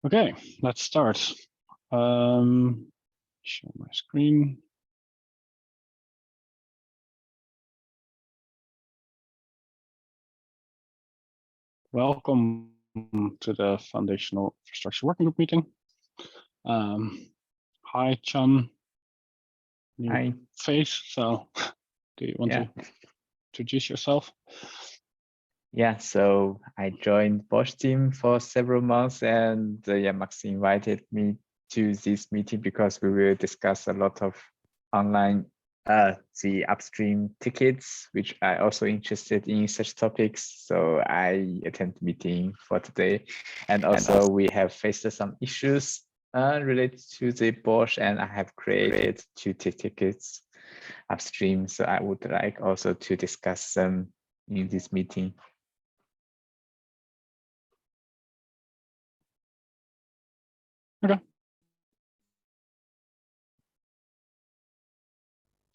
Okay, let's start. Share my screen. Welcome to the Foundational Infrastructure Working Group meeting. Hi, Chun. New Hi. face. So, do you want to introduce yourself? Yeah, so I joined Bosch team for several months, and Max invited me to this meeting because we will discuss a lot of online the upstream tickets, which I also interested in such topics. So I attend the meeting for today, and also we have faced some issues related to the Bosch, and I have created two tickets upstream. So I would like also to discuss them in this meeting. Okay.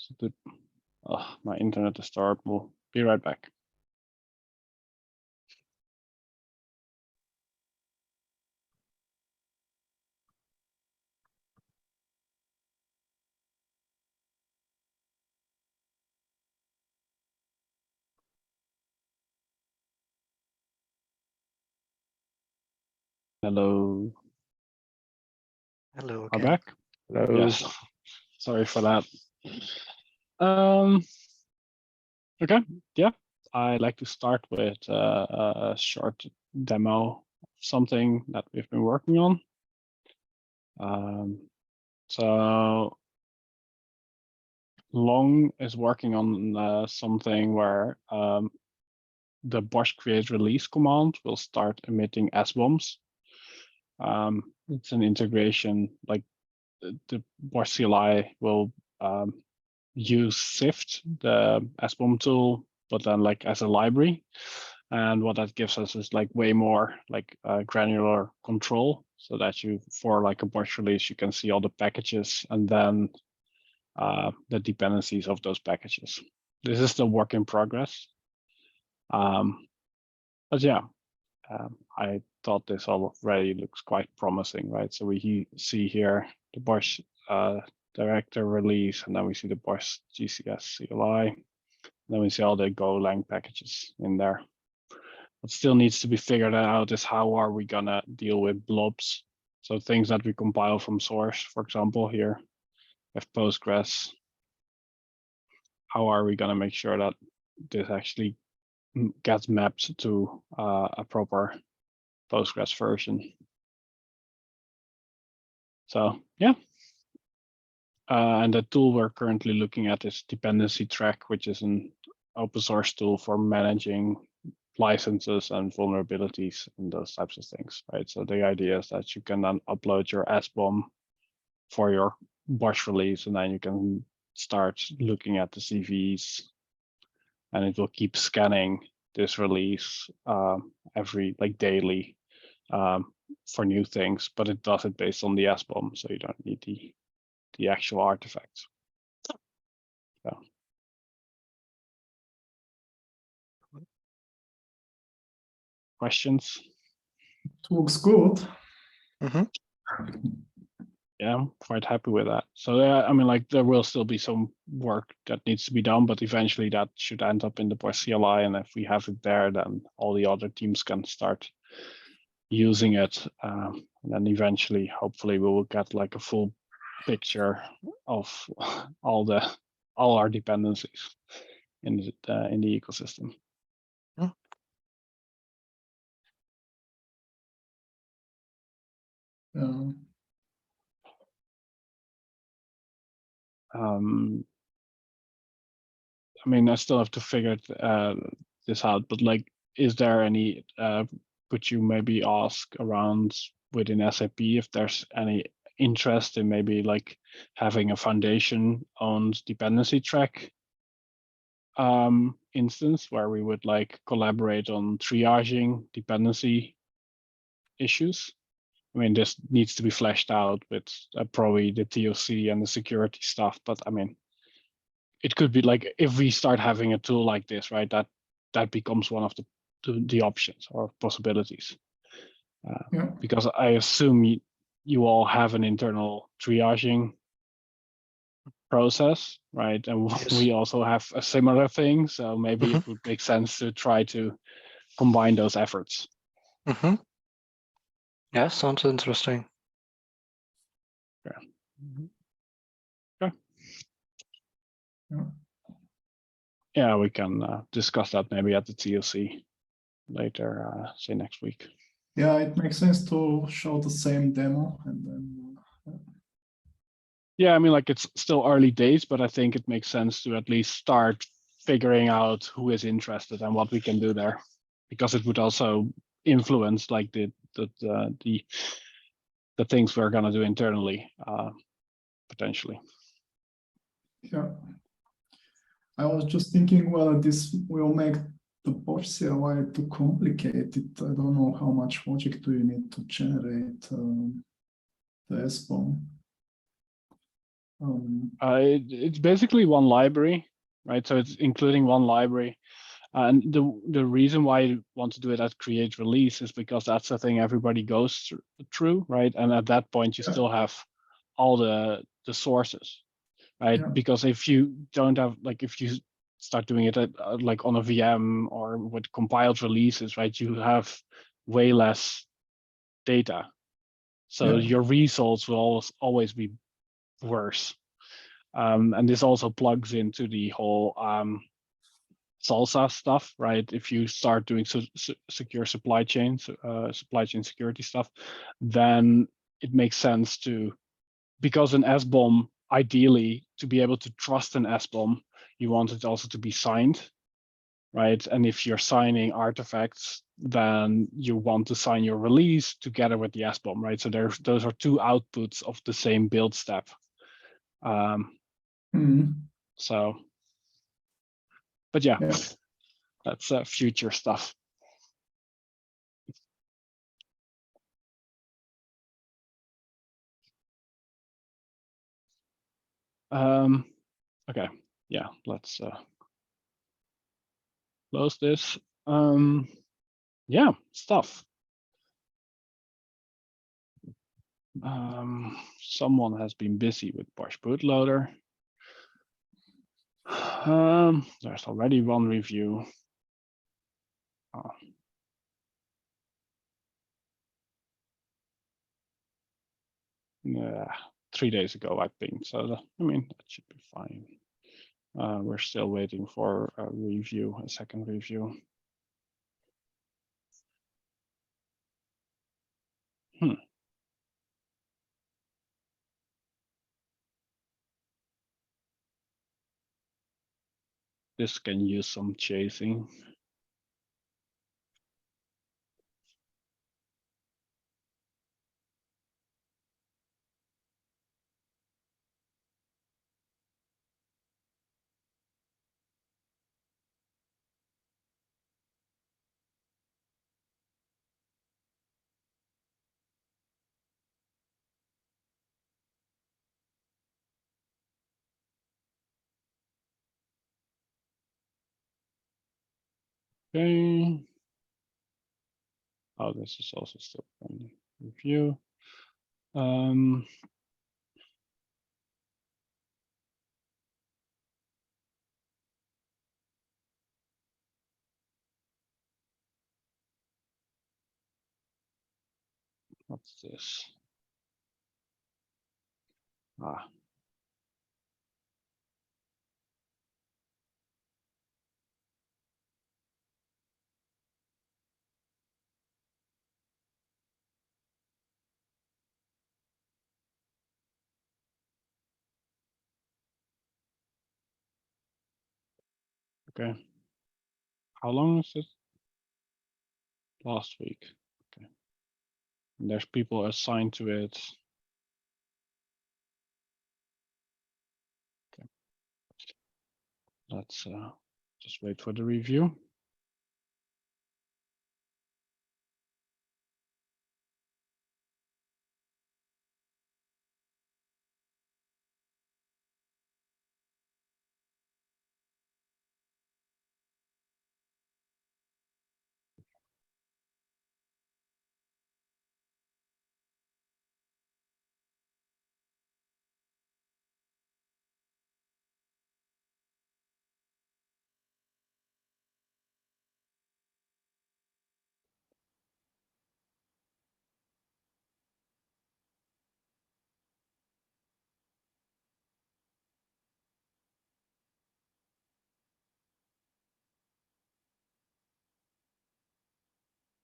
So my internet is started. We'll be right back. Hello. Hello I'm again. back. Hello. Yes. Sorry for that. Okay. Yeah. I'd like to start with a short demo of something that we've been working on. So Long is working on something where the Bosch create release command will start emitting SBOMs. It's an integration, like the Bosch CLI will use Sift, the SBOM tool, but then like as a library. And what that gives us is like way more like granular control, so that you, for like a Bosch release, you can see all the packages and then the dependencies of those packages. This is the work in progress. But yeah, I thought this already looks quite promising, right? So we see here the Bosch director release, and then we see the Bosch GCS CLI, and then we see all the Golang packages in there. What still needs to be figured out is how are we gonna deal with blobs? So things that we compile from source, for example, here, with Postgres. How are we gonna make sure that this actually gets mapped to a proper Postgres version? So yeah. And the tool we're currently looking at is Dependency Track, which is an open source tool for managing licenses and vulnerabilities and those types of things, right? So the idea is that you can then upload your SBOM for your Bosch release, and then you can start looking at the CVs, and it will keep scanning this release every daily for new things, but it does it based on the SBOM, so you don't need the actual artifacts. So. Questions? It looks good. Yeah, I'm quite happy with that. So I mean, like there will still be some work that needs to be done, but eventually that should end up in the Bosch CLI, and if we have it there, then all the other teams can start using it, and then eventually, hopefully, we will get like a full picture of all our dependencies in the ecosystem. I mean, I still have to figure this out, but like, is there any, could you maybe ask around within SAP if there's any interest in maybe like having a foundation owned dependency track instance where we would like collaborate on triaging dependency issues? I mean, this needs to be fleshed out with probably the TOC and the security stuff, but I mean, it could be like if we start having a tool like this, right, that becomes one of the options or possibilities. Yeah. Because I assume you all have an internal triaging process, right? And Yes. we also have a similar thing. So maybe it would make sense to try to combine those efforts. Yeah, sounds interesting. Okay. Yeah. Yeah, we can discuss that maybe at the TLC later, say next week. Yeah, it makes sense to show the same demo and then. Yeah, I mean, like it's still early days, but I think it makes sense to at least start figuring out who is interested and what we can do there, because it would also influence like the things we're gonna do internally, potentially. Yeah. I was just thinking whether this will make the Bosch CLI too complicated. I don't know how much logic do you need to generate the SBOM. It's basically one library, right? So it's including one library. And the reason why you want to do it at create release is because that's the thing everybody goes through, right? And at that point, you still have all the sources, right? Yeah. Because if you don't have, like, if you start doing it at, like on a VM or with compiled releases, right? You have way less data. So your results will always be worse. And this also plugs into the whole salsa stuff, right? If you start doing secure supply chains, supply chain security stuff, then it makes sense to, because an SBOM, ideally, to be able to trust an SBOM, you want it also to be signed, right? And if you're signing artifacts, then you want to sign your release together with the SBOM, right? So those are two outputs of the same build step. So, but yeah, that's future stuff. Okay, yeah, let's close this. Yeah, stuff. Someone has been busy with Bosch bootloader. There's already one review. Yeah, 3 days ago, I think. So, I mean, that should be fine. We're still waiting for a review, a second review. This can use some chasing. Okay. Oh, this is also still pending review. What's this? Okay. How long is it? Last week. Okay. And there's people assigned to it. Okay. Let's just wait for the review.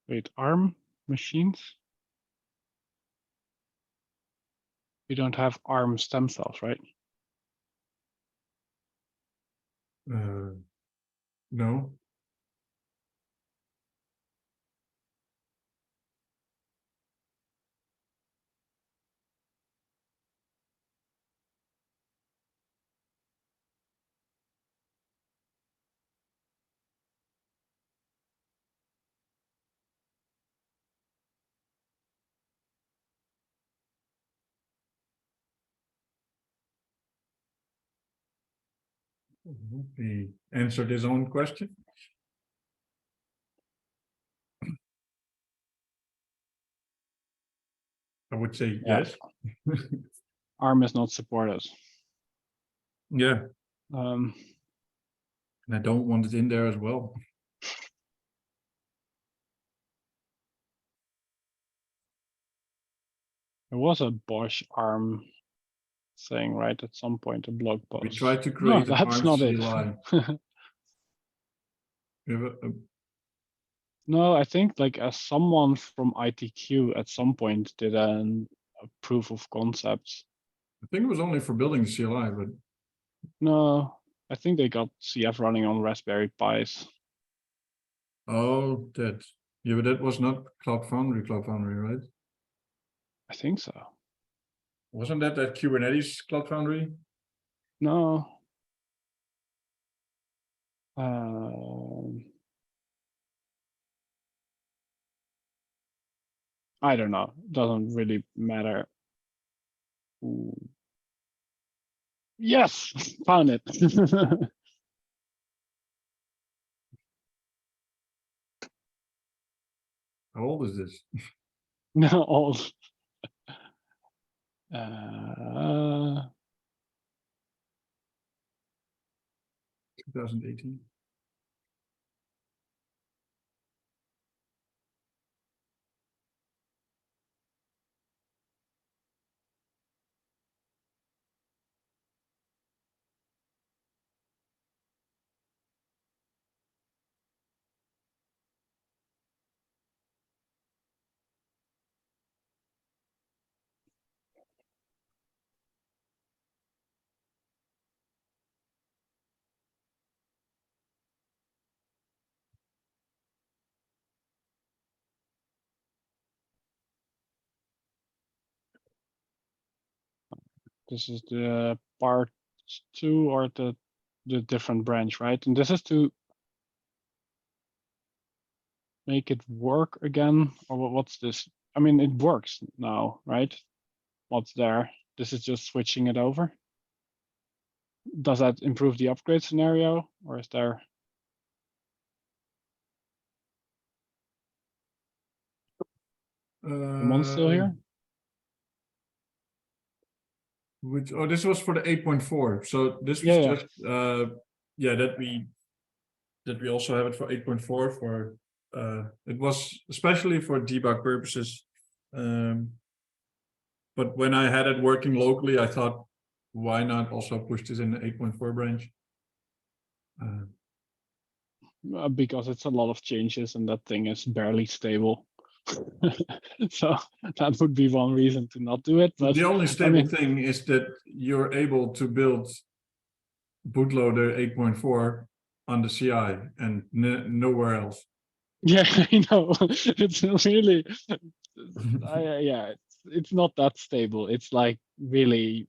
Wait, ARM machines? You don't have ARM stem cells, right? No. He answered his own question. I would say Yeah. yes. ARM is not supported. Yeah, Um, and I don't want it in there as well. there was a Bosch ARM thing, right, at some point, a blog post. We tried to No, create an that's ARM not CLI. it. We have No, I think like as someone from ITQ at some point did a proof of concept. I think it was only for building the CLI, but No, I think they got CF running on Raspberry Pis. oh, that. Yeah, but that was not Cloud Foundry, right? I think so. Wasn't that Kubernetes Cloud Foundry? No. I don't know. Doesn't really matter. Ooh. Yes, found it. How old is this? No, all. 2018. This is the part 2 or the different branch, right? And this is to make it work again, or what's this? I mean, it works now, right? What's there? This is just switching it over. Does that improve the upgrade scenario, or is there? Ramon still here? Which this was for the 8.4. So this was Yeah. just yeah, that we also have it for 8.4 for it was especially for debug purposes. But when I had it working locally, I thought, why not also push this in the 8.4 branch? Because it's a lot of changes and that thing is barely stable. So that would be one reason to not do it. But the only stable I mean, thing is that you're able to build bootloader 8.4 on the CI and nowhere else. yeah, I know. It's really, yeah, it's not that stable. It's like really,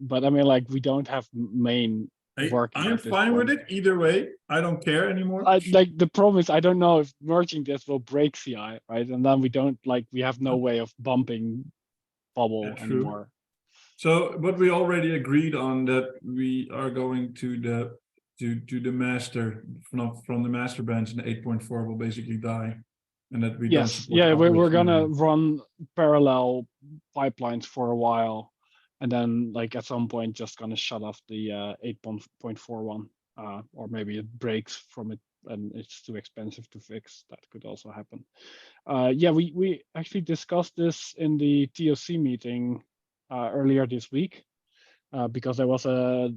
but I mean, like we don't have main working. I'm fine with it either way. I don't care anymore. Like the problem is I don't know if merging this will break CI, right? And then we have no way of bumping bubble anymore. So, but we already agreed on that we are going to the master from the master branch, and the 8.4 will basically die, and that we don't support. Yeah, we're gonna run parallel pipelines for a while, and then like at some point just gonna shut off the 8.4 one, or maybe it breaks from it and it's too expensive to fix. That could also happen. Yeah, we actually discussed this in the TOC meeting earlier this week, because there was a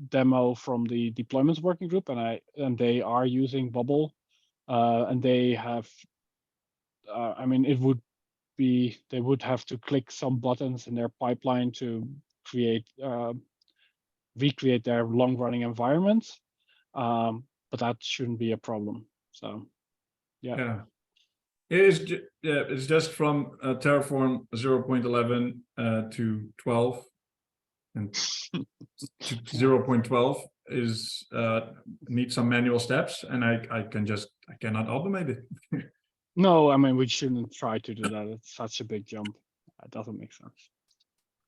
demo from the deployments working group, and they are using Bubble, and they have I mean, it would be, they would have to click some buttons in their pipeline to recreate their long running environments. But that shouldn't be a problem. So, yeah. Yeah. It's just from Terraform 0.11 to 12, and to 0.12 is needs some manual steps, and I cannot automate it. No, I mean, we shouldn't try to do that. It's such a big jump. That doesn't make sense.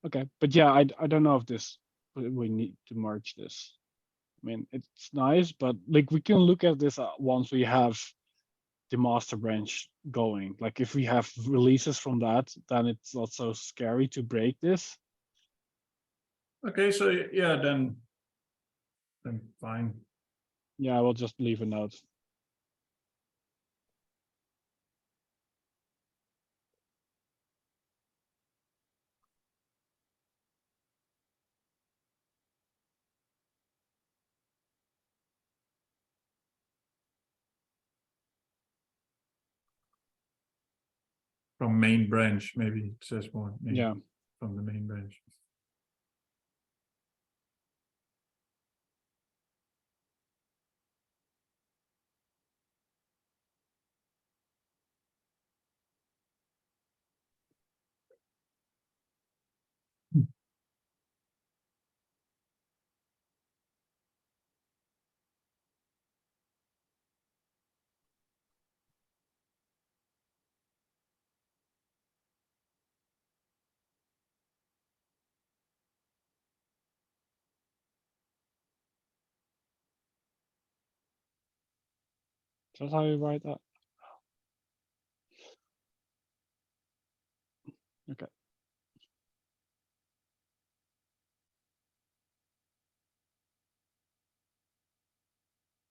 Okay, but yeah, I don't know if we need to merge this. I mean, it's nice, but like we can look at this once we have the master branch going. Like if we have releases from that, then it's not so scary to break this. Okay, so yeah, then fine. Yeah, I will just leave a note. From main branch, maybe it says more. Yeah. From the main branch. That's how you write that. Okay.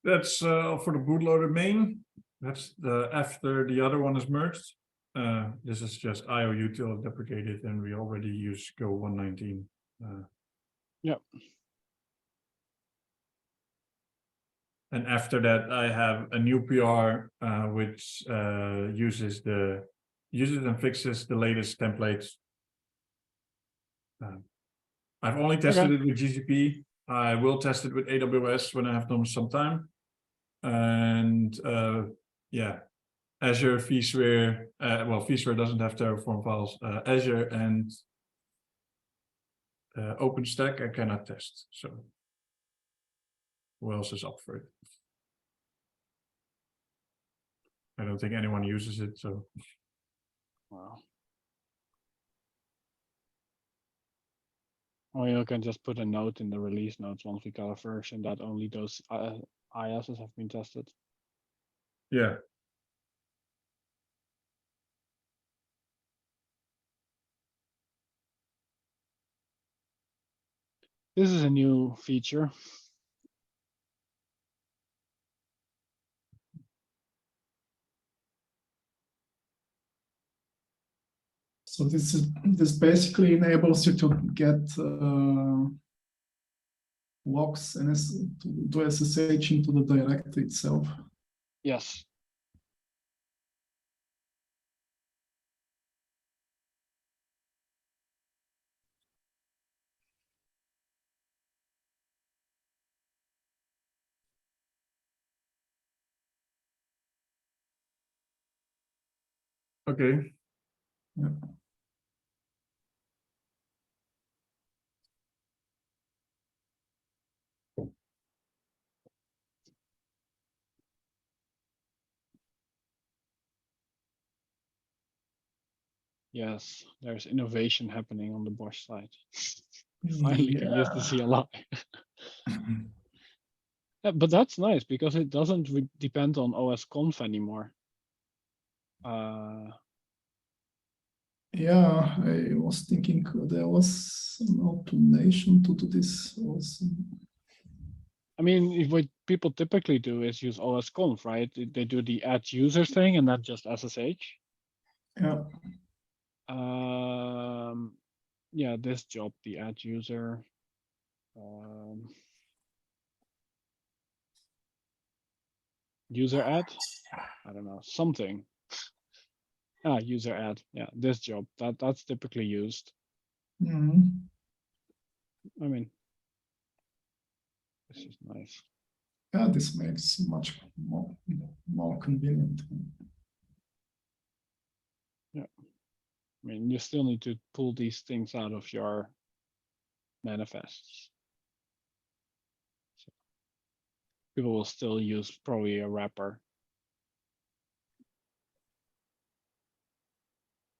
That's for the bootloader main. That's the after the other one is merged. This is just IOUtil deprecated, and we already use Go 119. Yep. And after that, I have a new PR which uses and fixes the latest templates. I've only tested it with GCP. I will test it with AWS when I have some time. And yeah, Azure, vSphere, well, vSphere doesn't have Terraform files. Azure and OpenStack I cannot test. So who else is up for it? I don't think anyone uses it, so. Wow. Or you can just put a note in the release notes once we got a version that only those ISs have been tested. Yeah. This is a new feature. So this basically enables you to get logs and to do SSH into the directory itself. Yes. Okay. Yeah. Yes, there's innovation happening on the Bosch side. Finally can use the CLI. Yeah, but that's nice because it doesn't depend on OSConf anymore. Yeah, I was thinking there was some automation to do this also. I mean, what people typically do is use OSConf, right? They do the add user thing and then just SSH. Yeah. Yeah, this job, the add user. User add, I don't know, something. User add. Yeah, this job that's typically used. Mhm. I mean, this is nice. Yeah, this makes much more convenient. I mean, you still need to pull these things out of your manifests. So people will still use probably a wrapper.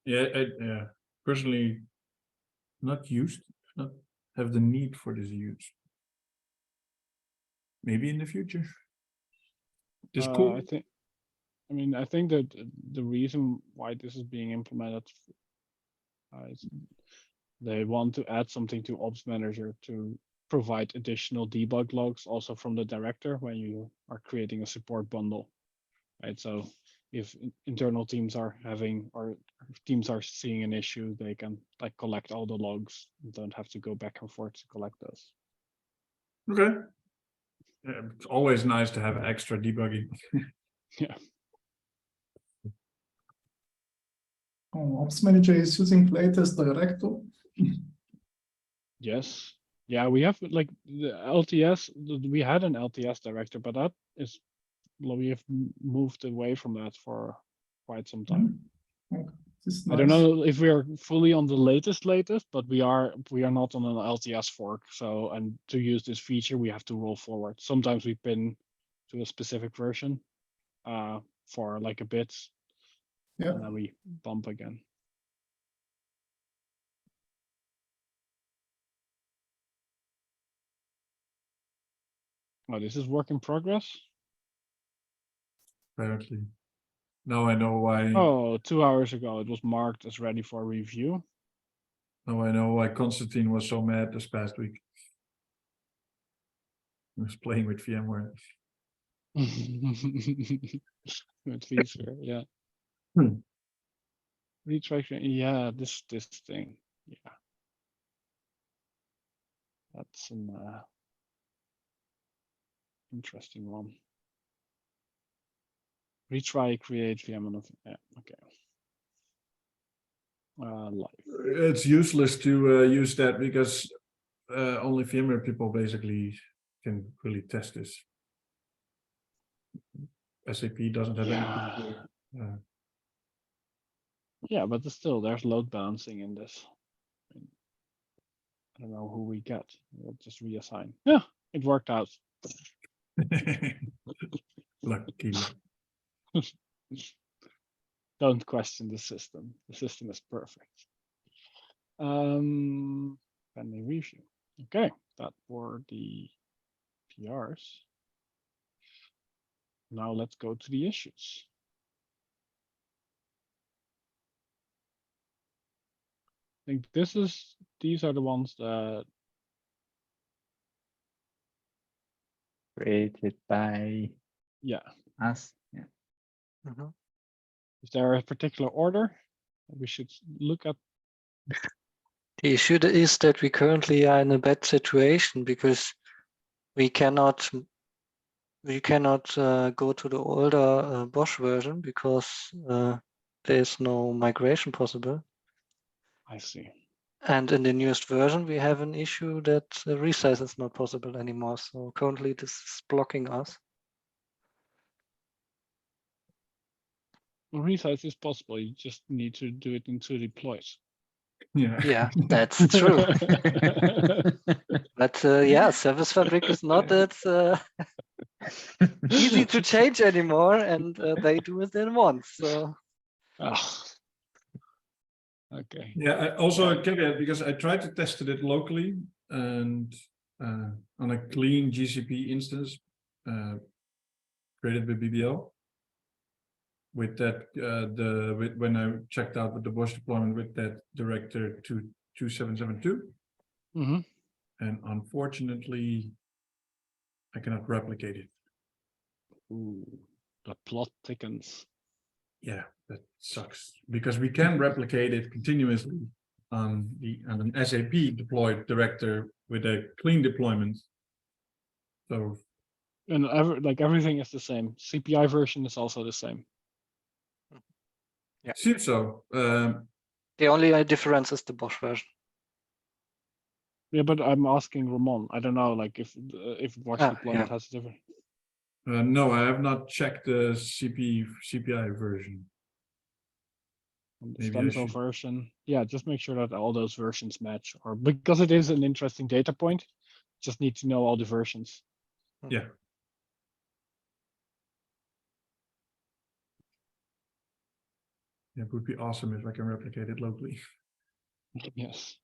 Yeah, personally, not used, not have the need for this use. Maybe in the future. This cool. I think that the reason why this is being implemented is they want to add something to Ops Manager to provide additional debug logs also from the director when you are creating a support bundle, right? So if internal teams are having or teams are seeing an issue, they can like collect all the logs and don't have to go back and forth to collect those. Okay. Yeah, it's always nice to have extra debugging. Yeah. Oh, Ops Manager is using latest director. Yes. Yeah, we have like the LTS. We had an LTS director, but that is we have moved away from that for quite some time. Okay. This is I don't nice. know if we are fully on the latest, but we are not on an LTS fork. So, and to use this feature, we have to roll forward. Sometimes we pin to a specific version for like a bit, Yeah. and then we bump again. Oh, this is work in progress. Apparently. Now I know why. Oh, 2 hours ago, it was marked as ready for review. Now I know why Constantine was so mad this past week. He was playing with VMware. With feature, yeah. Retraction, yeah, this thing, yeah. That's an interesting one. Retry, create VM. Yeah, okay. Live. It's useless to use that because only VMware people basically can really test this. SAP doesn't have anything. Yeah, but there's load balancing in this. I don't know who we get. We'll just reassign. Yeah, it worked out. Lucky. Don't question the system. The system is perfect. Pending review. Okay, that were the PRs. Now let's go to the issues. I think these are the ones that Created by us. Yeah. Is there a particular order we should look at? The issue is that we currently are in a bad situation because we cannot go to the older Bosch version because there's no migration possible. I see. And in the newest version, we have an issue that resize is not possible anymore. So currently this is blocking us. Resize is possible. You just need to do it in 2 deploys. Yeah, that's true. But yeah, Service Fabric is not that easy to change anymore, and they do it in once. So. Okay. Yeah, I also caveat because I tried to test it locally and on a clean GCP instance created with BBL. With that, when I checked out with the Bosch deployment with that director 2772, and unfortunately, I cannot replicate it. Ooh, the plot thickens. Yeah, that sucks because we can replicate it continuously on an SAP deployed director with a clean deployment. So, And everything is the same. CPI version is also the same. Seems so. The only difference is the Bosch version. Yeah, but I'm asking Ramon. I don't know, like if Bosch deployment yeah. has a different. No, I have not checked the CPI version. The Maybe I stencil should. version. Yeah, just make sure that all those versions match, or because it is an interesting data point, just need to know all the versions. Yeah. It would be awesome if I can replicate it locally. Yes.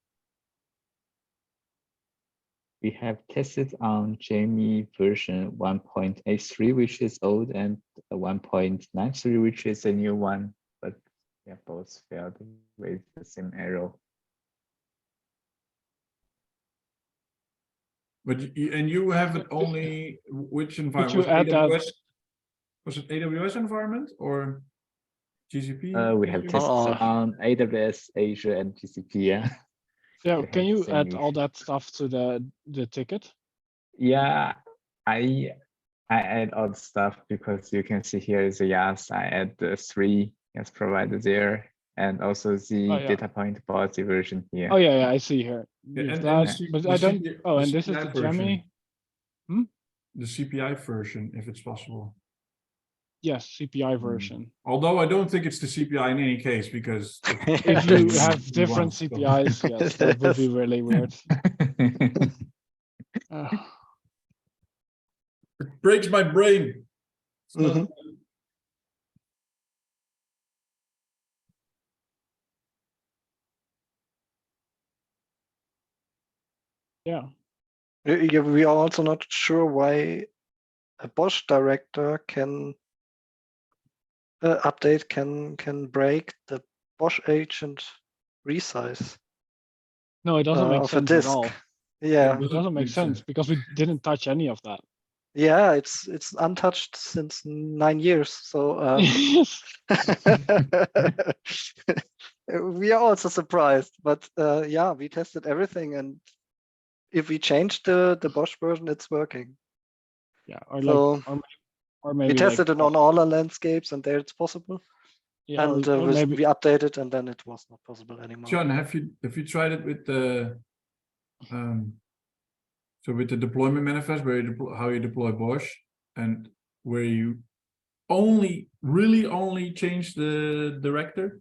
We have tested on Jamie version 1.83, which is old, and 1.93, which is a new one. But yeah, both failed with the same error. But you have it only which environment? you add that- AWS? Was it AWS environment or GCP? We have tested on AWS, Azure, and GCP. Yeah. Yeah, They can have you the same add all issue. that stuff to the ticket? Yeah, I add all the stuff because you can see here is a YAS. I add the 3 YAS provided there, and also the Oh, yeah. data point policy version here. Oh yeah, I see here. Yeah, You've and that, the but the I don't. CPI Oh, and this is CPI the version. Jammy. The CPI version, if it's possible. Yes, CPI version. Although I don't think it's the CPI in any case, because If you Mm. have different Once, so- CPIs, yes, that would be really weird. it breaks my brain. It's not- Mhm. Yeah. Yeah, we are also not sure why a Bosch director can update can break the Bosch agent resize No, it doesn't make of a sense at disk. all. Yeah, It doesn't make sense because we didn't touch any of that. yeah, it's untouched since 9 years. So Yes. we are also surprised, but yeah, we tested everything, and if we change the Bosch version, it's working. Yeah, or So or maybe we tested like, it on all our landscapes, and there it's possible. yeah, And or maybe we updated, and then it was not possible anymore. John, have you tried it with the so with the deployment manifest where you deploy, how you deploy Bosch, and where you really only change the director?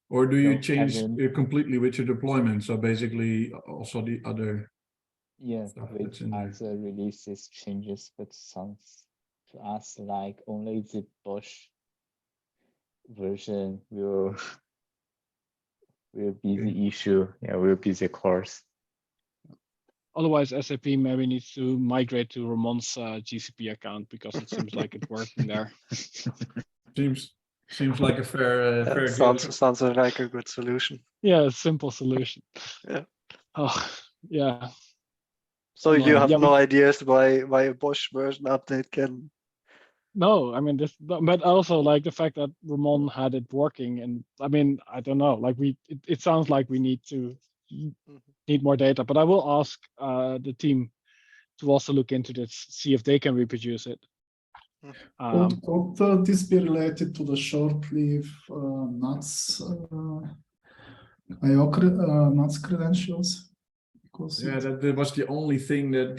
Or do you No, change haven't. it completely with your deployment? So basically also the other Yeah, stuff with that's in there. other releases changes, but sounds to us like only the Bosch version will be the issue. Yeah, will be the course. otherwise SAP maybe needs to migrate to Ramon's GCP account because it seems like it's working there. Seems like a fair fair deal. Sounds like a good solution. Yeah, simple solution. Yeah. Oh, yeah. So you Annoying. have Yeah, no ideas why a Bosch version update can. No, I mean this, but also like the fact that Ramon had it working, and I mean I don't know, like it sounds like we need more data, but I will ask the team to also look into this, see if they can reproduce it. Could this be related to the short-lived NUTS NUTS credentials? Because Yeah, that was the only thing that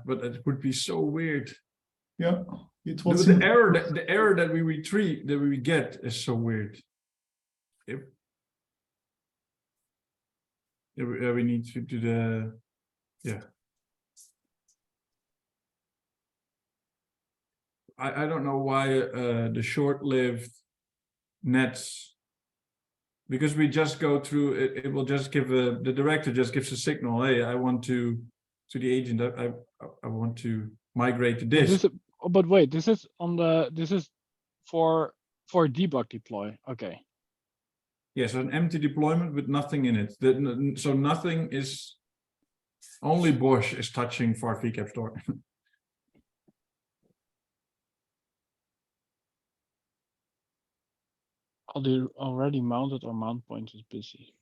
but it would be so weird. yeah, it was The error that we get is so weird. We need to do the I don't know why the short-lived nets, because we just go through it will just give the director just gives a signal, hey, I want to the agent, I want to migrate to this. But wait, this is for debug deploy. Okay. Yes, an empty deployment with nothing in it. So nothing is, only Bosch is touching var vcap store. Already mounted or mount point is busy.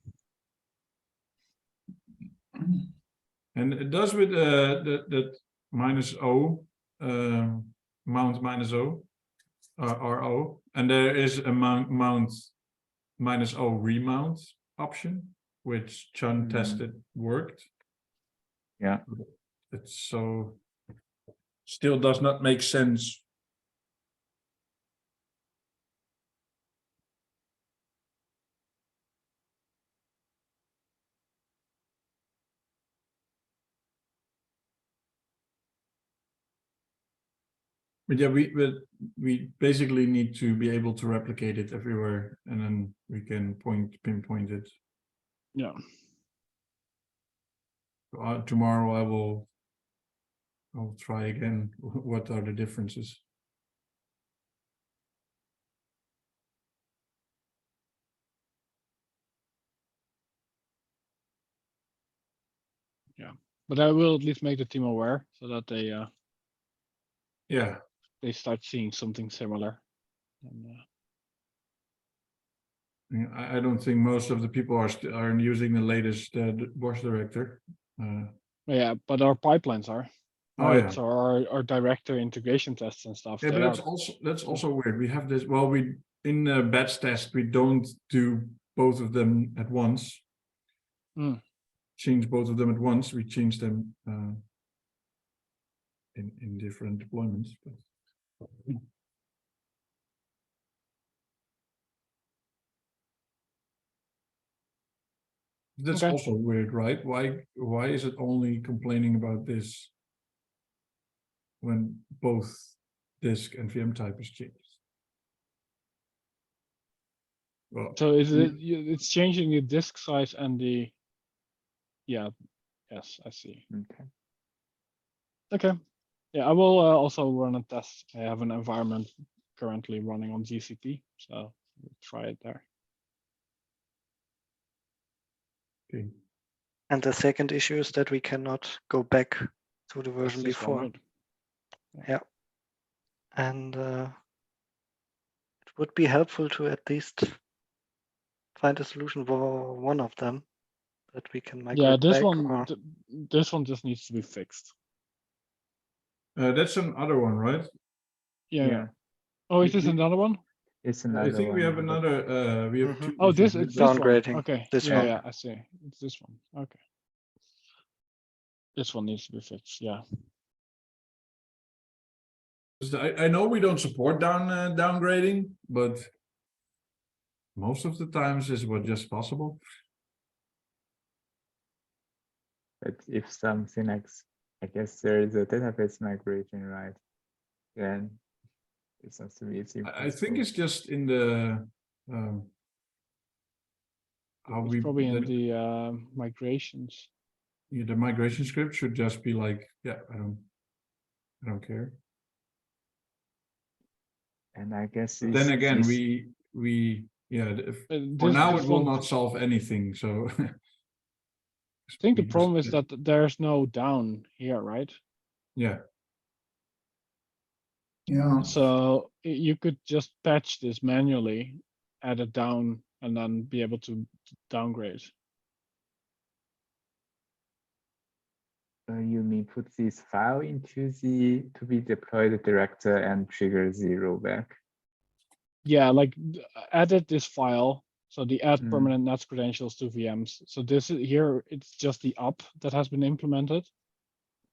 And it does with that -O, mount -O. RO, and there is a mount -O remount option, which Chun tested worked. Yeah. It's so still does not make sense. But yeah, we basically need to be able to replicate it everywhere, and then we can pinpoint it. Yeah. Tomorrow I'll try again. What are the differences? Yeah, but I will at least make the team aware so that Yeah, they start seeing something similar. And, I don't think most of the people are using the latest Bosch director. yeah, but our pipelines are. Oh right? yeah. So our director integration tests and stuff. Yeah, they but are, that's also weird. We have this. Well, we in the batch test we don't do both of them at once. Change both of them at once. We change them in different deployments. But... That's okay. also weird, right? Why is it only complaining about this when both disk and VM type is changed? Well, So is it? It's changing the disk size and the. Yeah. Yes, I see. Okay. Okay. Yeah, I will also run a test. I have an environment currently running on GCP, so we'll try it there. okay. And the second issue is that we cannot go back to the version That's this one, before. right? Yeah. And it would be helpful to at least find a solution for one of them that we can migrate Yeah, this back. one, Or... this one just needs to be fixed. That's another one, right? Yeah. Oh, is this another one? It's I another think one. we have another. We have two. Oh, it's this one. Downgrading. Okay. This yeah, one. yeah, I see. It's this one. Okay. This one needs to be fixed. Yeah. I know we don't support downgrading, but most of the times is what just possible. But if something like, I guess there is a database migration, right? Then it seems to be easy. I think it's just in the how It's we probably in the migrations. Yeah, the migration script should just be like, yeah, I don't care. And I guess But then again, this, we yeah, for now it will not solve anything. So I think the problem is that there's no down here, right? Yeah. Yeah. So you could just patch this manually, add it down, and then be able to downgrade. you mean put this file into the to be deployed director and trigger the rollback? Yeah, like edit this file. So the add Mm. permanent NATS credentials to VMs. So this is here, it's just the up that has been implemented,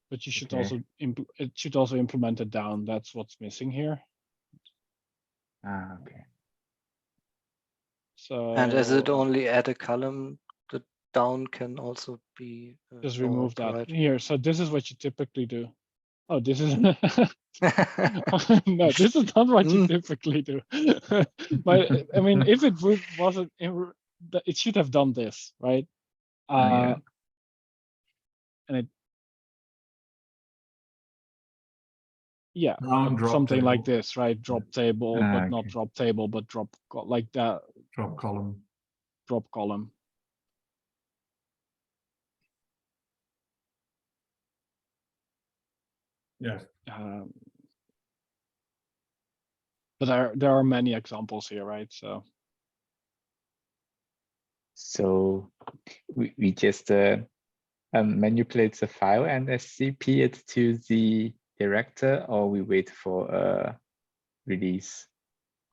but you should Okay. also it should also implement it down. That's what's missing here. Ah, okay. So And as it only add a column, the down can also be just no remove that override. here. So this is what you typically do. Oh, this is no, this is not what you typically do. But I mean, if it wasn't, it should have done this, right? Yeah. And it, yeah, Drop something table. like this, right? Drop table, but not Okay. drop table, but drop like that. Drop column. Drop column. Yeah. But there are many examples here, right? So we just manipulate the file and SCP it to the director, or we wait for a release?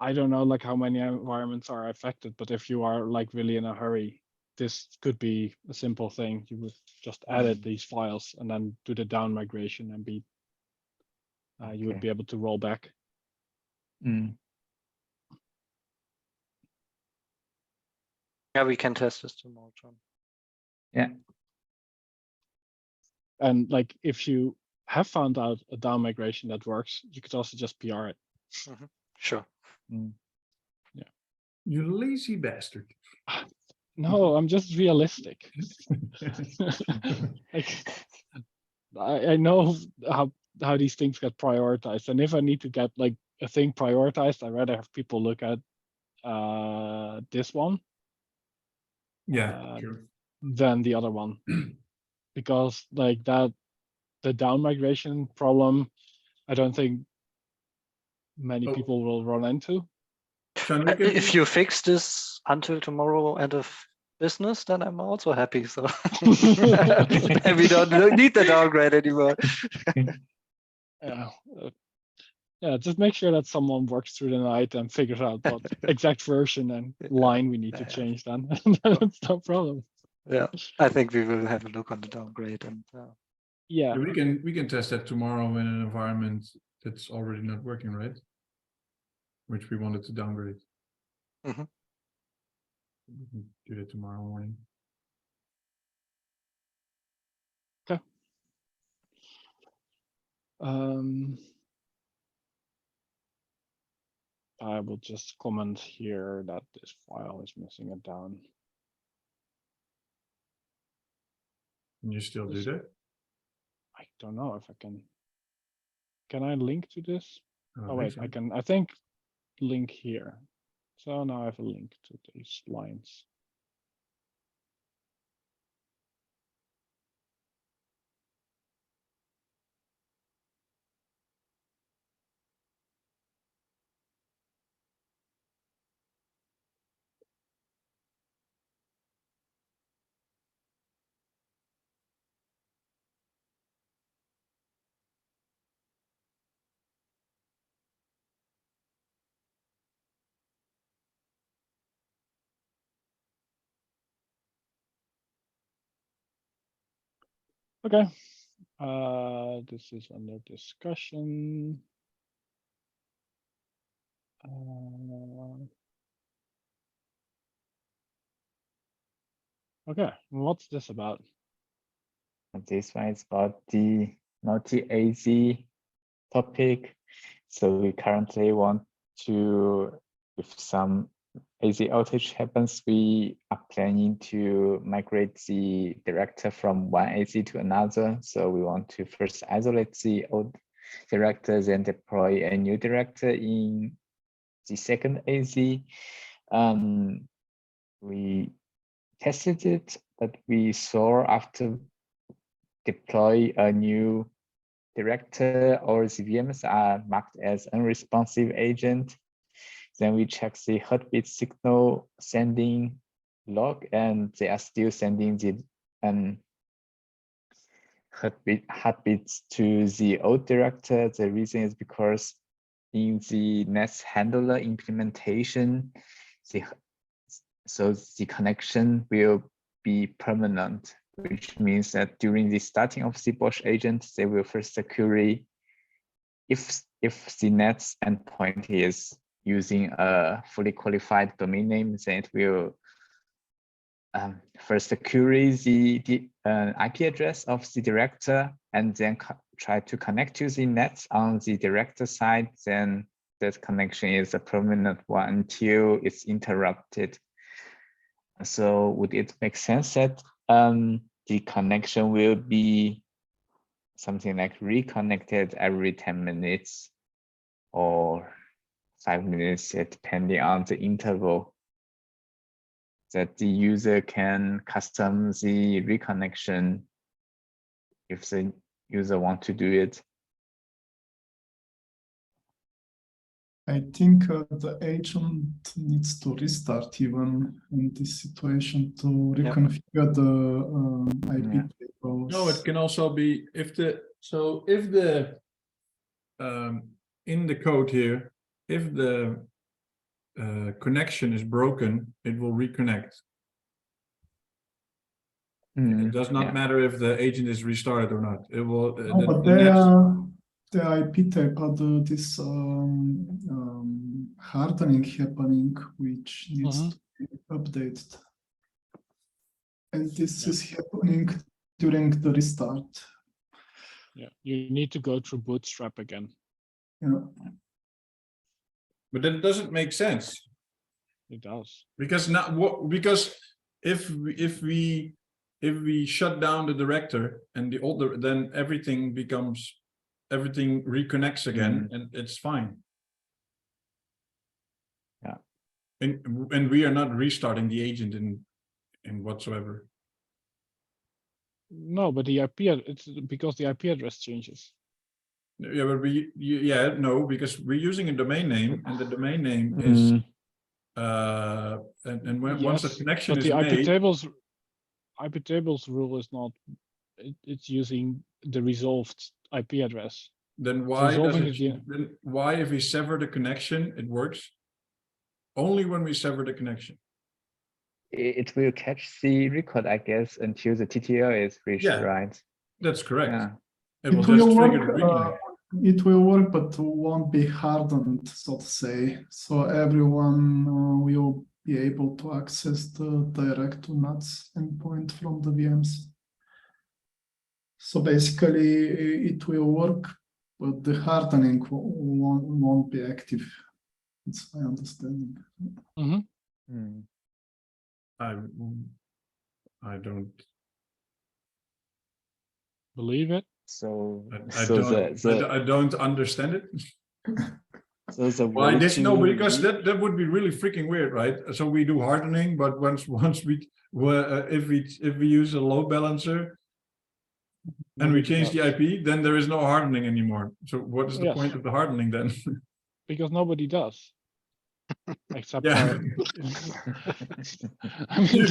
I don't know like how many environments are affected, but if you are like really in a hurry, this could be a simple thing. You would just edit these files and then do the down migration and be you would Okay. be able to roll back. Mm. Yeah, we can test this tomorrow, John. Yeah. And like if you have found out a down migration that works, you could also just PR it. Sure. Mm. You lazy bastard. No, I'm just realistic. Like, I know how these things get prioritized, and if I need to get like a thing prioritized, I'd rather have people look at this one Yeah, sure. than the other one, because like that the down migration problem, I don't think many Oh. people will run into. Sean, we can- If you fix this until tomorrow end of business, then I'm also happy. So and we don't need the downgrade anymore. Yeah, just make sure that someone works through the night and figures out what exact version and line we need to change then. That's no problem. Yeah, I think we will have a look on the downgrade and Yeah. we can test that tomorrow in an environment that's already not working, right? Which we wanted to downgrade. Mhm. We can do that tomorrow morning. Okay. I will just comment here that this file is missing a down. Can you still do that? I don't know if I can. Can I link to this? I don't Oh think wait, so. I can. I think link here. So now I have a link to these lines. Okay. This is under discussion. Okay, what's this about? This one is about the multi-AZ topic. So we currently want to, if some AZ outage happens, we are planning to migrate the director from one AZ to another. So we want to first isolate the old director, then deploy a new director in the second AZ. We tested it, but we saw after deploy a new director or the VMs are marked as unresponsive agent. Then we check the heartbeat signal sending log, and they are still sending the heartbeats to the old director. The reason is because in the Nest handler implementation, so the connection will be permanent, which means that during the starting of the Bosch agent, they will first secure if the Nets endpoint is using a fully qualified domain name, then it will first secure the IP address of the director and then try to connect to the nets on the director side. Then that connection is a permanent one until it's interrupted. So would it make sense that the connection will be something like reconnected every 10 minutes or 5 minutes, depending on the interval, that the user can custom the reconnection if the user want to do it? I think the agent needs to restart even in this situation to reconfigure the IP tables. No, it can also be if the in the code here, if the connection is broken, it will reconnect. It does not matter if the agent is restarted or not. It will. No, but the IP tag had this hardening happening, which needs to be updated. And this is happening during the restart. Yeah, you need to go through Bootstrap again. Yeah. But that doesn't make sense. It does. Because because if we shut down the director and the older, then everything reconnects again and it's fine. Yeah. And we are not restarting the agent in whatsoever. No, but the IP, it's because the IP address changes. Yeah, but no, because we're using a domain name and the domain name is and when once the connection but is the made, IP tables rule is not, it's using the resolved IP address. then why then why if we sever the connection it works? Only when we sever the connection. It will catch the record, I guess, until the TTL is reached, right? That's correct. Yeah. It will just trigger the work, reconnect. it will work, but won't be hardened, so to say. So everyone will be able to access the direct to NATS endpoint from the VMs. So basically, it will work, but the hardening won't be active. It's my understanding. I don't believe it. So I don't understand it. So the Why way this? to No, because that would be really freaking weird, right? So we do hardening, but once we if we use a load balancer and we change the IP, then there is no hardening anymore. So what is the point of the hardening then? Because nobody does. Except Yeah. for I mean,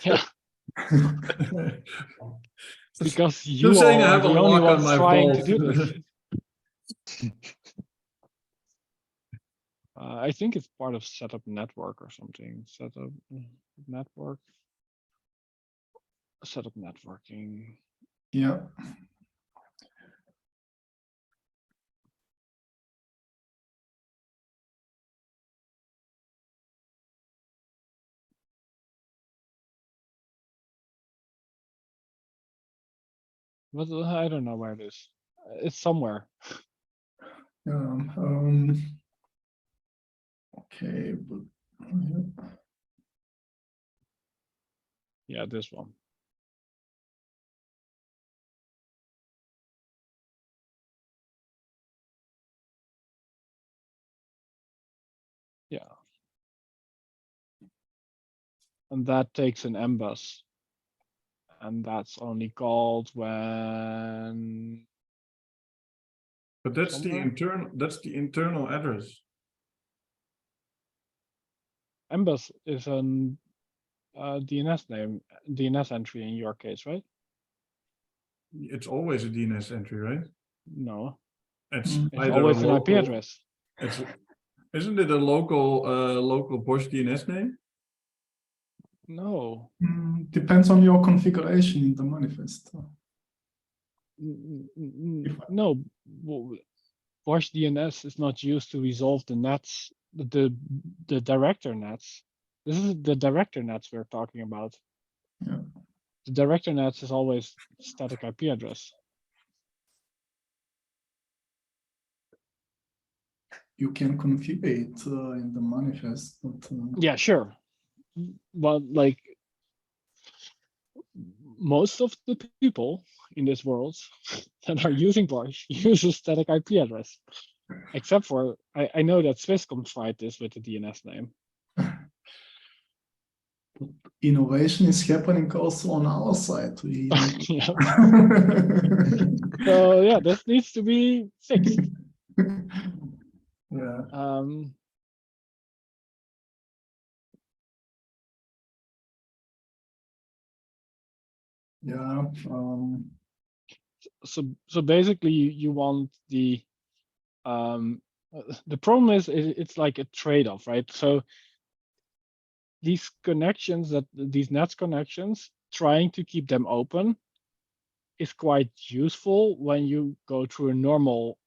yeah. Because you You're saying I are have a the only lock on ones my trying to vault. do this. I think it's part of setup network or something. Setup network. Setup networking. Yeah. But I don't know where it is. It's somewhere. Okay, but Yeah, this one. Yeah. And that takes an MBus. And that's only called when. But that's the internal address. MBus is an DNS name, DNS entry in your case, right? It's always a DNS entry, right? No. It's always an IP address. Isn't it a local Bosch DNS name? No. Depends on your configuration in the manifest. No. Bosch DNS is not used to resolve the nets, the director nets. This is the director nets we're talking about. Yeah. The director nets is always static IP address. You can configure it in the manifest, but yeah, sure. But like most of the people in this world that are using Bosch use a static IP address. Except for, I know that Swisscom tried this with the DNS name. innovation is happening also on our side. So yeah, this needs to be fixed. Yeah. Yeah. So basically you want the The problem is it's like a trade-off, right? So these connections, these nets connections, trying to keep them open is quite useful when you go through a normal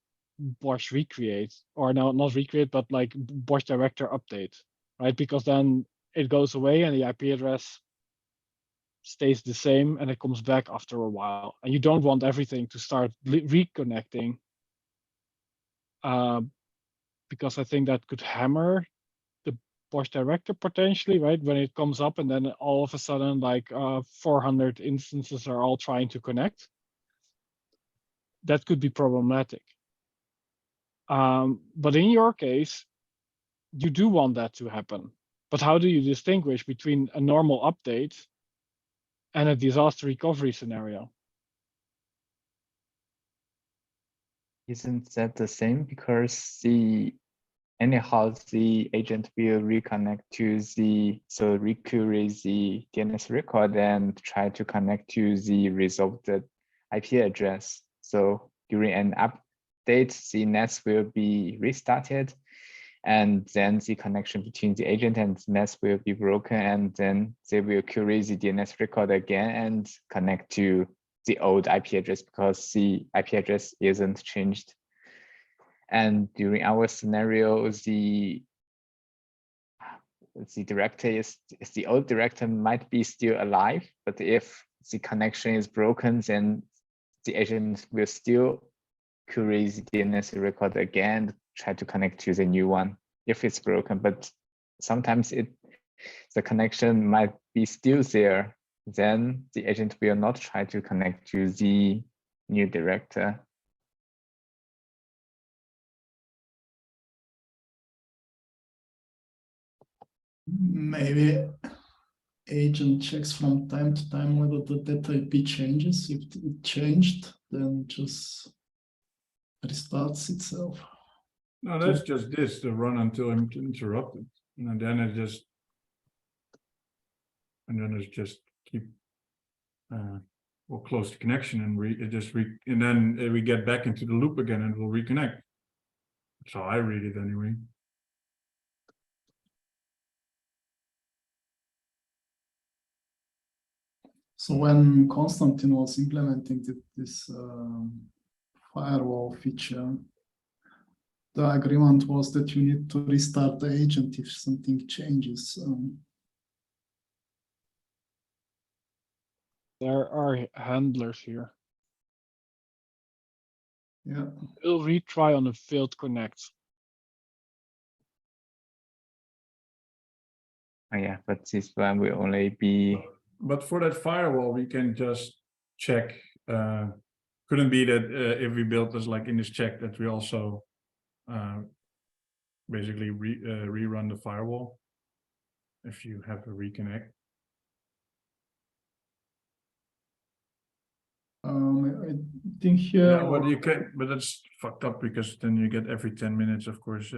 Bosch recreate, or no, not recreate, but like Bosch director update, right? Because then it goes away and the IP address stays the same and it comes back after a while. And you don't want everything to start reconnecting, because I think that could hammer the Bosch director potentially, right? When it comes up and then all of a sudden like 400 instances are all trying to connect. That could be problematic. But in your case, you do want that to happen. But how do you distinguish between a normal update and a disaster recovery scenario? Isn't that the same? Because anyhow the agent will reconnect to so requery the DNS record and try to connect to the resolved IP address. So during an update, the nets will be restarted, and then the connection between the agent and nets will be broken, and then they will query the DNS record again and connect to the old IP address because the IP address isn't changed. And during our scenario, the director the old director might be still alive, but if the connection is broken, then the agent will still query the DNS record again, try to connect to the new one if it's broken. But sometimes the connection might be still there, then the agent will not try to connect to the new director. Maybe agent checks from time to time whether the data IP changes. If it changed, then just restarts itself. No, that's just this, the run until interrupted. And then it just keep we'll close the connection and and then we get back into the loop again and we'll reconnect. That's how I read it anyway. So when Konstantin was implementing this firewall feature, the agreement was that you need to restart the agent if something changes. There are handlers here. Yeah. We'll retry on a failed connect. Oh, yeah, but this one will only be. But for that firewall, we can just check. Couldn't be that if we built this like in this check that we also basically rerun the firewall if you have a reconnect. I think here. Yeah, but you can. But that's fucked up because then you get every 10 minutes, of course.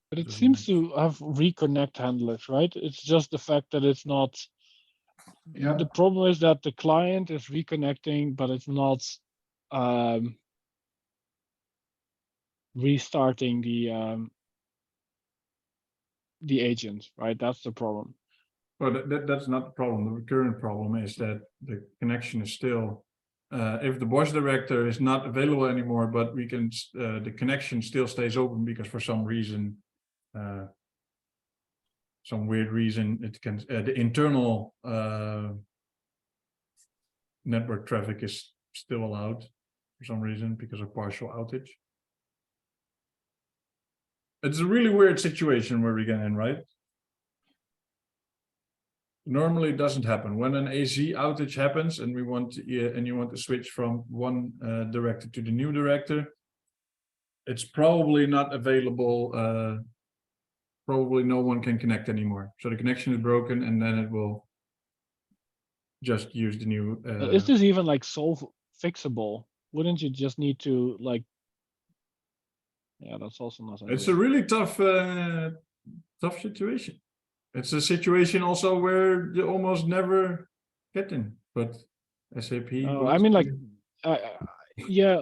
But it seems to have reconnect handlers, right? It's just the fact that it's not. Yeah. The problem is that the client is reconnecting, but it's not restarting the agent, right? That's the problem. Well, that's not the problem. The current problem is that the connection is still. If the Bosch director is not available anymore, but we can, the connection still stays open because for some reason, some weird reason, it can the internal network traffic is still allowed for some reason because of partial outage. It's a really weird situation where we get in, right? Normally it doesn't happen. When an AZ outage happens and we want to, and you want to switch from one director to the new director, it's probably not available. Probably no one can connect anymore. So the connection is broken, and then it will just use the new. Is this even like fixable? Wouldn't you just need to like? Yeah, that's also not. It's a really tough situation. It's a situation also where you almost never get in, but SAP. I mean, like, yeah,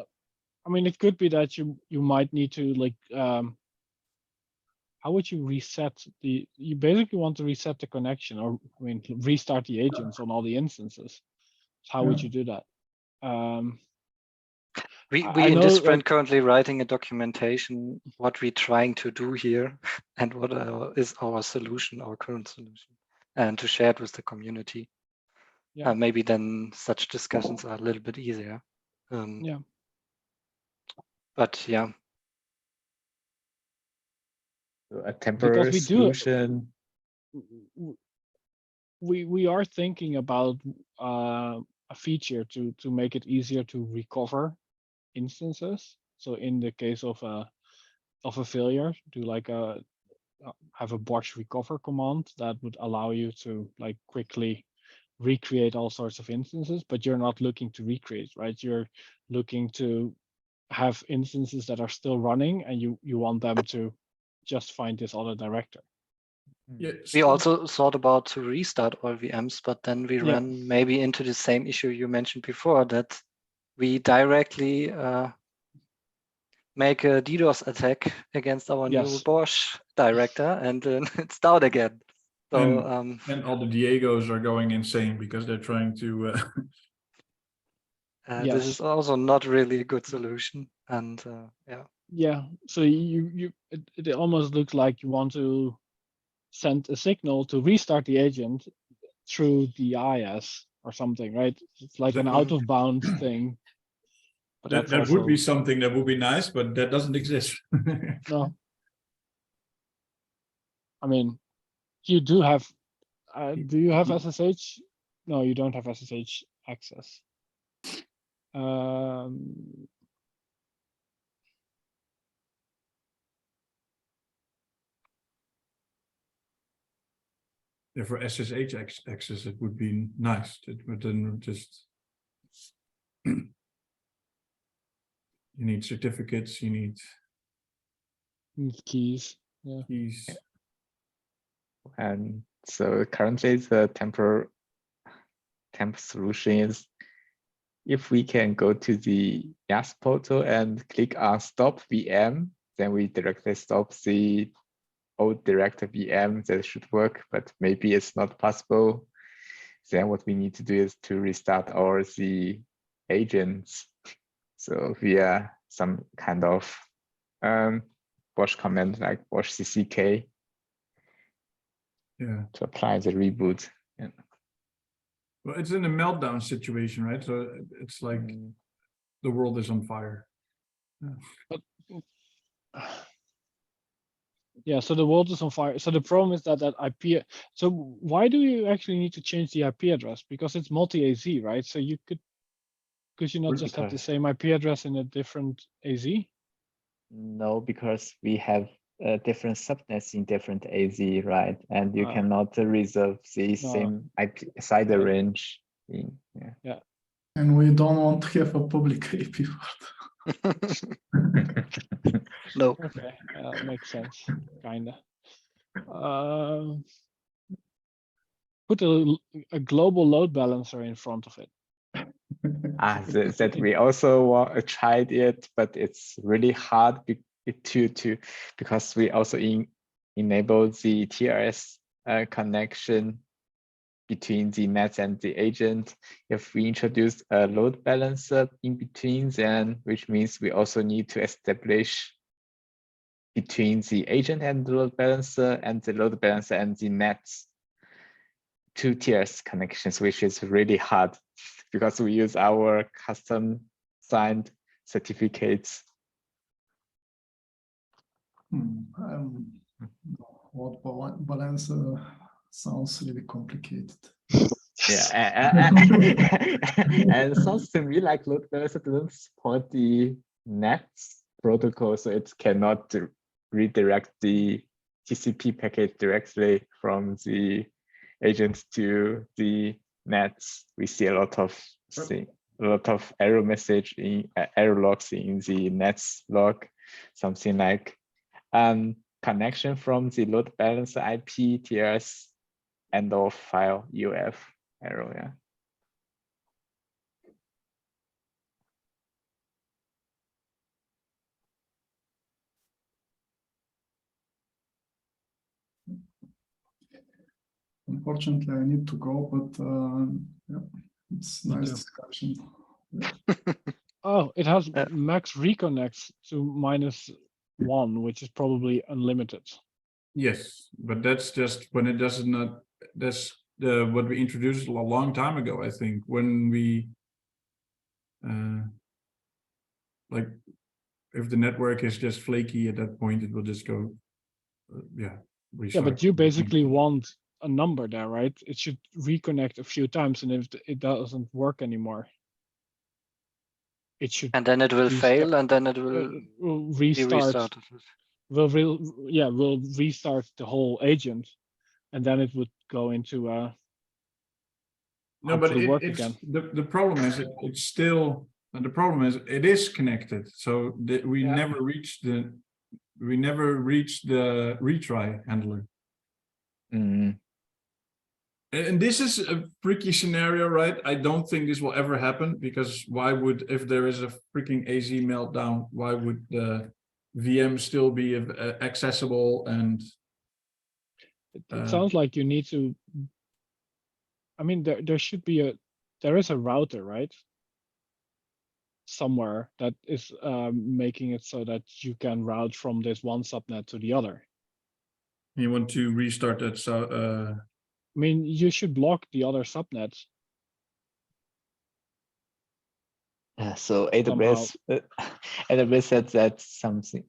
I mean, it could be that you might need to like, how would you reset you basically want to reset the connection, or I mean, restart the agents on all the instances. How would you do that? We I in know, this sprint like, currently writing a documentation, what we're trying to do here and what is our solution, our current solution, and to share it with the community. Yeah. Maybe then such discussions are a little bit easier. Yeah. But yeah. A temporary solution. We are thinking about a feature to make it easier to recover instances. So in the case of a failure, do like have a Bosch recover command that would allow you to like quickly recreate all sorts of instances, but you're not looking to recreate, right? You're looking to have instances that are still running, and you want them to just find this other director. Yes. We also thought about to restart all VMs, but then we ran maybe into the same issue you mentioned before, that we directly make a DDoS attack against our new Bosch director, and then it's down again. So and all the Diegos are going insane because they're trying to. This is also not really a good solution, and yeah. Yeah. So it almost looks like you want to send a signal to restart the agent through the IS or something, right? It's like an out of bounds thing. But that would be something that would be nice, but that doesn't exist. No. I mean, you do have. Do you have SSH? No, you don't have SSH access. Yeah, for SSH access, it would be nice, but then just you need certificates, you need keys. Yeah. Keys. And so currently the temp solution is, if we can go to the YAS portal and click on stop VM, then we directly stop the old direct VM. That should work, but maybe it's not possible. Then what we need to do is to restart all the agents. So via some kind of Bosch command like Bosch CCK. Yeah. To apply the reboot. Yeah. Well, it's in a meltdown situation, right? So it's like the world is on fire. Yeah. Yeah, so the world is on fire. So the problem is that IP. So why do you actually need to change the IP address? Because it's multi-AZ, right? So you could you not just have the same IP address in a different AZ? No, because we have different subnets in different AZ, right? And you cannot reserve the same IP side range. Yeah. And we don't want to have a public IP for No. Okay, makes sense, kinda. Put a global load balancer in front of it. That we also tried it, but it's really hard because we also enable the TLS connection between the nets and the agent. If we introduce a load balancer in between, then which means we also need to establish between the agent and the load balancer and the load balancer and the nets 2 tiers connections, which is really hard because we use our custom signed certificates. Load balancer sounds really complicated. Yeah, and it sounds to me like load balancer doesn't support the nets protocol, so it cannot redirect the TCP packet directly from the agent to the nets. We see a lot of error message in error logs in the nets log, something like connection from the load balancer IP TLS end of file UF error. Yeah. unfortunately, I need to go, but yeah, it's Me nice too. discussion. Oh, it has Yeah. max reconnects to -1, which is probably unlimited. Yes, but that's just when it does not. That's what we introduced a long time ago. I think when we like if the network is just flaky at that point, it will just go. Yeah. Yeah, Restart but you everything. basically want a number there, right? It should reconnect a few times, and if it doesn't work anymore, it should And then it will restart- fail, and then it will will be restart. restarted. Will restart the whole agent, and then it would go into No, but hopefully work it's again. the problem is it's still the problem is it is connected, so we Yeah. never reached the retry handler. Mm, And this is a freaky scenario, right? I don't think this will ever happen, because why would, if there is a freaking AZ meltdown, why would the VM still be accessible? And It sounds like you need to. I mean, there should be there is a router, right? Somewhere that is making it so that you can route from this one subnet to the other. you want to restart that, so I mean, you should block the other subnets. yeah, so AWS AWS said that something.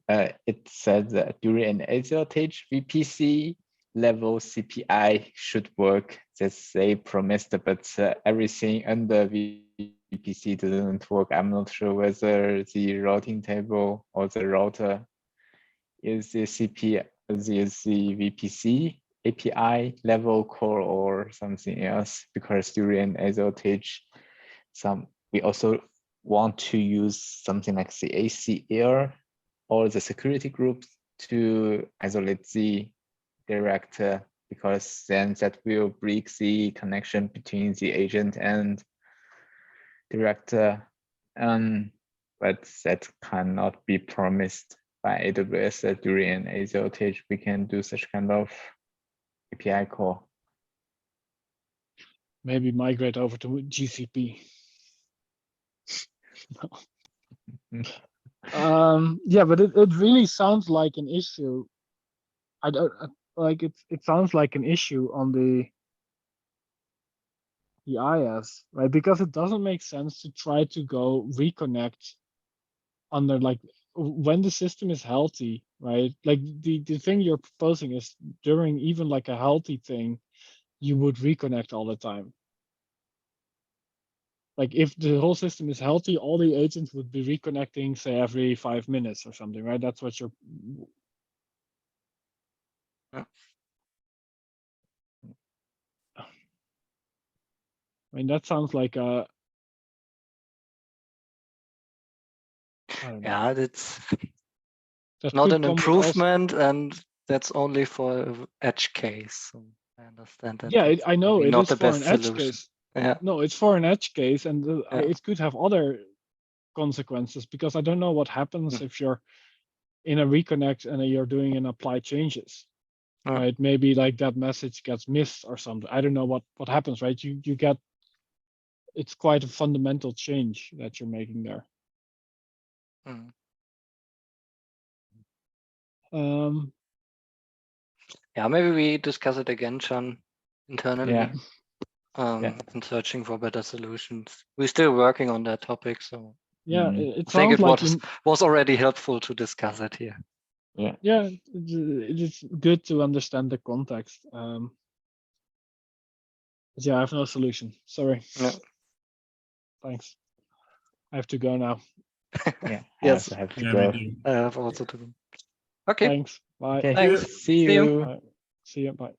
It said that during an AZ outage, VPC level CPI should work. That's they promised, but everything under VPC doesn't work. I'm not sure whether the routing table or the router is the VPC API level core or something else, because during AZ outage, we also want to use something like the ACL or the security group to isolate the director, because then that will break the connection between the agent and director. But that cannot be promised by AWS that during an AZ outage we can do such kind of API call. Maybe migrate over to GCP. Yeah, but it really sounds like an issue. I don't like it. It sounds like an issue on the IS, right? Because it doesn't make sense to try to go reconnect under like when the system is healthy, right? Like the thing you're proposing is during even like a healthy thing, you would reconnect all the time. Like if the whole system is healthy, all the agents would be reconnecting, say, every 5 minutes or something, right? That's what you're. Yeah. I mean, that sounds like a. I don't know. Yeah, that's That not could an come with also- improvement, and that's only for an edge case. So I understand that. Yeah, that's I know maybe it not is the for best an edge solution. case. Yeah, No, it's for an edge case, and Yeah. it could have other consequences, because I don't know what happens if you're in a reconnect and you're doing an apply changes. Yeah. Right? Maybe like that message gets missed or something. I don't know what happens, right? You get. It's quite a fundamental change that you're making there. Mm. Yeah, maybe we discuss it again, John, internally. Yeah. And searching for better solutions. We're still working on that topic, so Yeah, Mm. it I think sounds it like was already helpful to discuss it here. yeah, it is good to understand the context. But yeah, I have no solution. Sorry. Yeah. Thanks. I have to go now. Yeah. I Yes. also have to yeah, go. me too. I have also to go. Okay. Thanks. Bye. Okay. Thanks. See See you. you. Bye. See you. Bye.